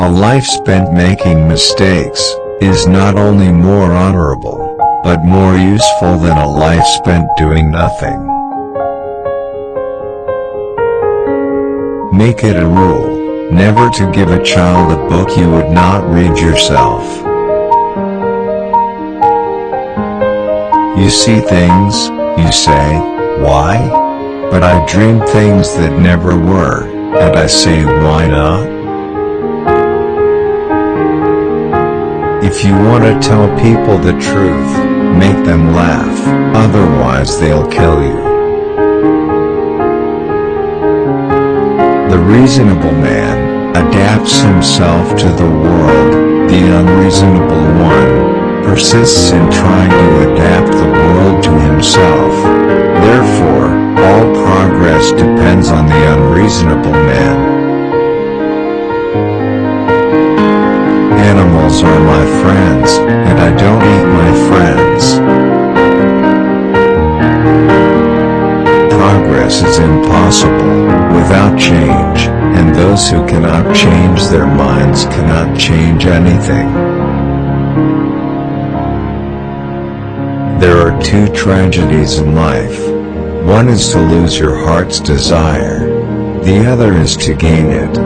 A life spent making mistakes is not only more honorable, but more useful than a life spent doing nothing. Make it a rule, never to give a child a book you would not read yourself. You see things, you say, why? But I dream things that never were, and I say, why not? If you want to tell people the truth, make them laugh, otherwise they'll kill you. The reasonable man adapts himself to the world. The unreasonable one persists in trying to adapt the world to himself. Therefore, all progress depends on the unreasonable man. Animals are my friends, and I don't eat my friends. Progress is impossible without change, and those who cannot change their minds cannot change anything. There are two tragedies in life. One is to lose your heart's desire. The other is to gain it.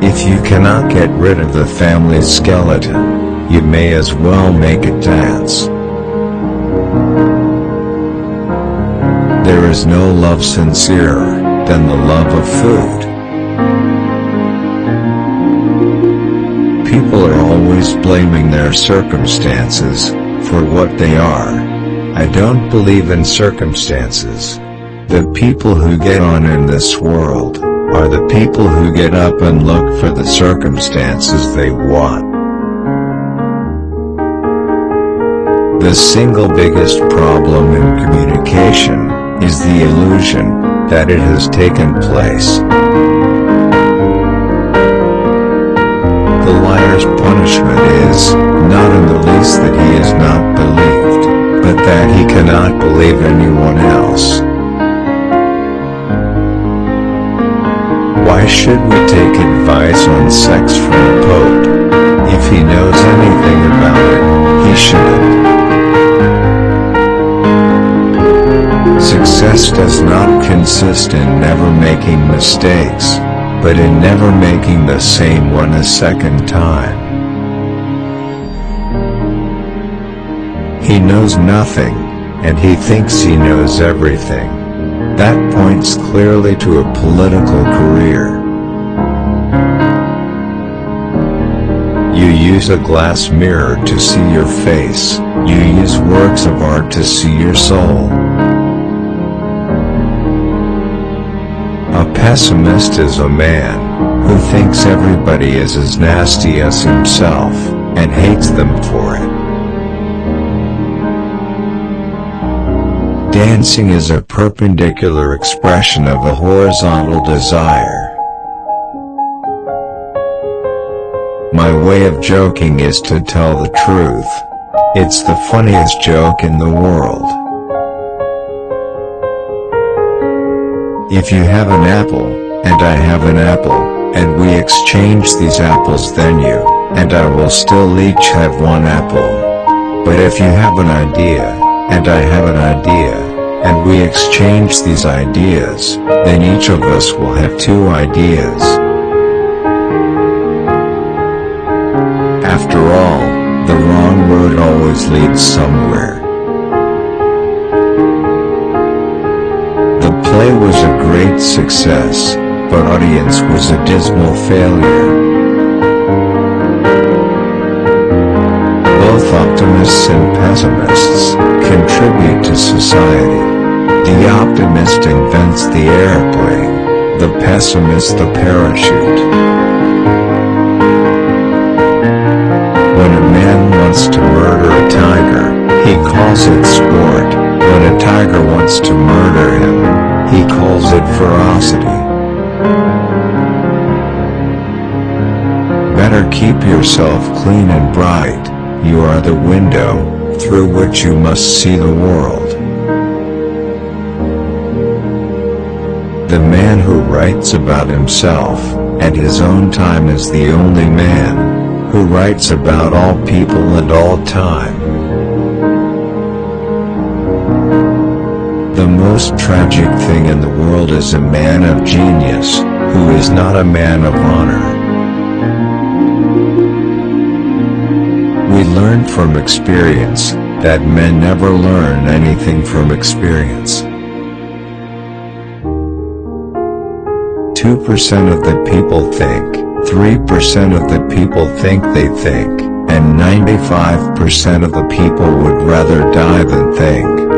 If you cannot get rid of the family skeleton, you may as well make it dance. There is no love sincerer than the love of food. People are always blaming their circumstances for what they are. I don't believe in circumstances. The people who get on in this world are the people who get up and look for the circumstances they want. The single biggest problem in communication is the illusion that it has taken place. The liar's punishment is, not in the least that he is not believed, but that he cannot believe anyone else. Why should we take advice on sex from a pope? If he knows anything about it, he shouldn't. Success does not consist in never making mistakes, but in never making the same one a second time. He knows nothing, and he thinks he knows everything. That points clearly to a political career. You use a glass mirror to see your face. You use works of art to see your soul. A pessimist is a man who thinks everybody is as nasty as himself, and hates them for it. Dancing is a perpendicular expression of a horizontal desire. My way of joking is to tell the truth. It's the funniest joke in the world. If you have an apple, and I have an apple, and we exchange these apples, then you and I will still each have one apple. But if you have an idea, and I have an idea, and we exchange these ideas, then each of us will have two ideas. After all, the wrong road always leads somewhere. The play was a great success, but audience was a dismal failure. Both optimists and pessimists contribute to society. The optimist invents the airplane, the pessimist the parachute. When a man wants to murder a tiger, he calls it sport. When a tiger wants to murder him, he calls it ferocity. Better keep yourself clean and bright. You are the window through which you must see the world. The man who writes about himself, and his own time is the only man, who writes about all people and all time. The most tragic thing in the world is a man of genius, who is not a man of honor. We learn from experience, that men never learn anything from experience. 2% of the people think, 3% of the people think they think, and 95% of the people would rather die than think.